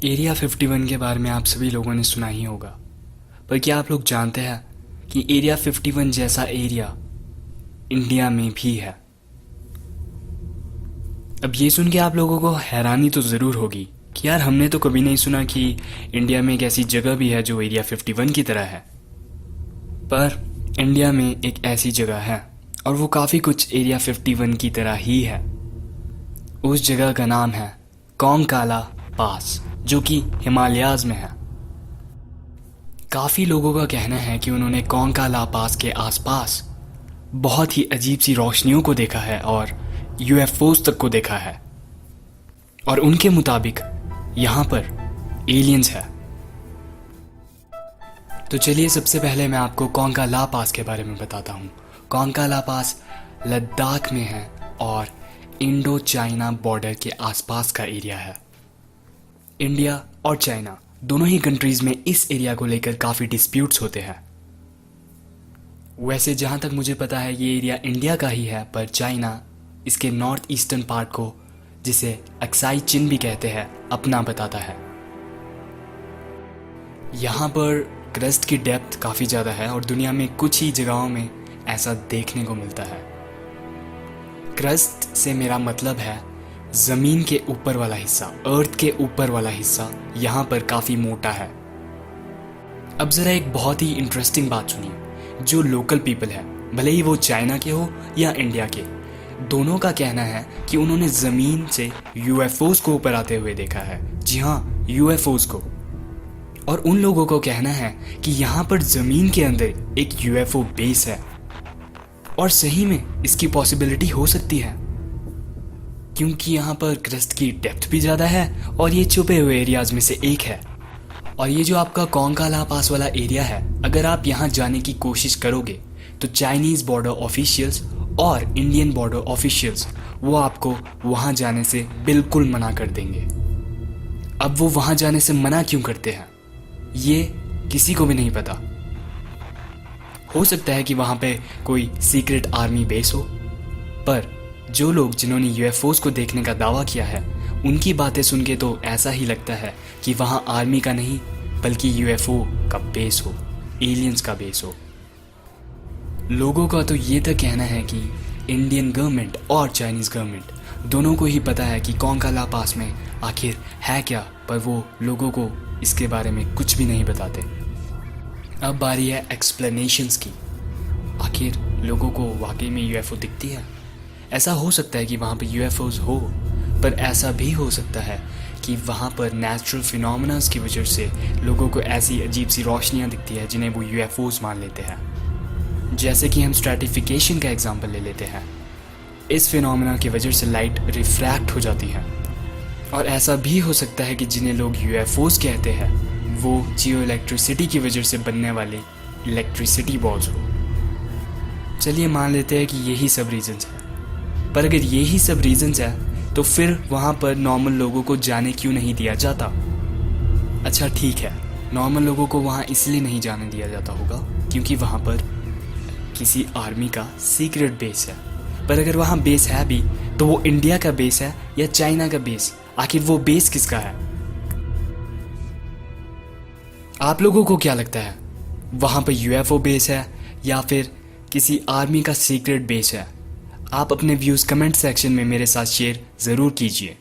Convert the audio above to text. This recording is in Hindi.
एरिया 51 के बारे में आप सभी लोगों ने सुना ही होगा, पर क्या आप लोग जानते हैं कि एरिया 51 जैसा एरिया इंडिया में भी है। अब ये सुन के आप लोगों को हैरानी तो ज़रूर होगी कि यार हमने तो कभी नहीं सुना कि इंडिया में एक ऐसी जगह भी है जो एरिया 51 की तरह है। पर इंडिया में एक ऐसी जगह है और वो काफ़ी कुछ एरिया 51 की तरह ही है। उस जगह का नाम है कॉन्काला पास, जो कि हिमालयाज में है। काफ़ी लोगों का कहना है कि उन्होंने कॉन्काला पास के आसपास बहुत ही अजीब सी रोशनियों को देखा है और यूएफओज तक को देखा है, और उनके मुताबिक यहाँ पर एलियंस है। तो चलिए सबसे पहले मैं आपको कॉन्काला पास के बारे में बताता हूँ। कॉन्काला पास लद्दाख में है और इंडो चाइना बॉर्डर के आसपास का एरिया है। इंडिया और चाइना दोनों ही कंट्रीज में इस एरिया को लेकर काफ़ी डिस्प्यूट्स होते हैं। वैसे जहाँ तक मुझे पता है ये एरिया इंडिया का ही है, पर चाइना इसके नॉर्थ ईस्टर्न पार्ट को, जिसे अक्साई चिन भी कहते हैं, अपना बताता है। यहाँ पर क्रस्ट की डेप्थ काफ़ी ज़्यादा है और दुनिया में कुछ ही जगहों में ऐसा देखने को मिलता है। क्रस्ट से मेरा मतलब है ज़मीन के ऊपर वाला हिस्सा, अर्थ के ऊपर वाला हिस्सा यहाँ पर काफ़ी मोटा है। अब ज़रा एक बहुत ही इंटरेस्टिंग बात सुनिए। जो लोकल पीपल है, भले ही वो चाइना के हो या इंडिया के, दोनों का कहना है कि उन्होंने ज़मीन से यूएफओज को ऊपर आते हुए देखा है। जी हाँ, यूएफओज को। और उन लोगों को कहना है कि यहाँ पर ज़मीन के अंदर एक यूएफओ बेस है, और सही में इसकी पॉसिबिलिटी हो सकती है क्योंकि यहाँ पर क्रस्ट की डेप्थ भी ज़्यादा है और ये छुपे हुए एरियाज में से एक है। और ये जो आपका कॉन्काला पास वाला एरिया है, अगर आप यहाँ जाने की कोशिश करोगे तो चाइनीज़ बॉर्डर ऑफिशियल्स और इंडियन बॉर्डर ऑफिशियल्स वो आपको वहाँ जाने से बिल्कुल मना कर देंगे। अब वो वहाँ जाने से मना क्यों करते हैं ये किसी को भी नहीं पता। हो सकता है कि वहाँ पे कोई सीक्रेट आर्मी बेस हो, पर जो लोग जिन्होंने यूएफओज को देखने का दावा किया है उनकी बातें सुन के तो ऐसा ही लगता है कि वहाँ आर्मी का नहीं बल्कि यूएफओ का बेस हो, एलियंस का बेस हो। लोगों का तो ये तक कहना है कि इंडियन गवर्नमेंट और चाइनीज़ गवर्नमेंट दोनों को ही पता है कि कॉन्काला पास में आखिर है क्या, पर वो लोगों को इसके बारे में कुछ भी नहीं बताते। अब बारी है एक्सप्लेनेशंस की। आखिर लोगों को वाकई में यूएफओ दिखती है? ऐसा हो सकता है कि वहाँ पर यूएफओज हो, पर ऐसा भी हो सकता है कि वहाँ पर नेचुरल फिनोमेनास की वजह से लोगों को ऐसी अजीब सी रोशनियाँ दिखती है जिन्हें वो यूएफओज मान लेते हैं। जैसे कि हम स्ट्रैटिफिकेशन का एग्जांपल ले लेते हैं। इस फिनोमेना की वजह से लाइट रिफ्रैक्ट हो जाती है, और ऐसा भी हो सकता है कि जिन्हें लोग यूएफओज कहते हैं वो जियो इलेक्ट्रिसिटी की वजह से बनने वाले इलेक्ट्रिसिटी बॉल्स हो। चलिए मान लेते हैं कि यही सब रीजंस हैं, पर अगर यही सब रीजंस है तो फिर वहाँ पर नॉर्मल लोगों को जाने क्यों नहीं दिया जाता? अच्छा ठीक है, नॉर्मल लोगों को वहाँ इसलिए नहीं जाने दिया जाता होगा क्योंकि वहाँ पर किसी आर्मी का सीक्रेट बेस है। पर अगर वहाँ बेस है भी तो वो इंडिया का बेस है या चाइना का बेस? आखिर वो बेस किसका है? आप लोगों को क्या लगता है, वहाँ पर यूएफओ बेस है या फिर किसी आर्मी का सीक्रेट बेस है? आप अपने व्यूज़ कमेंट सेक्शन में मेरे साथ शेयर ज़रूर कीजिए।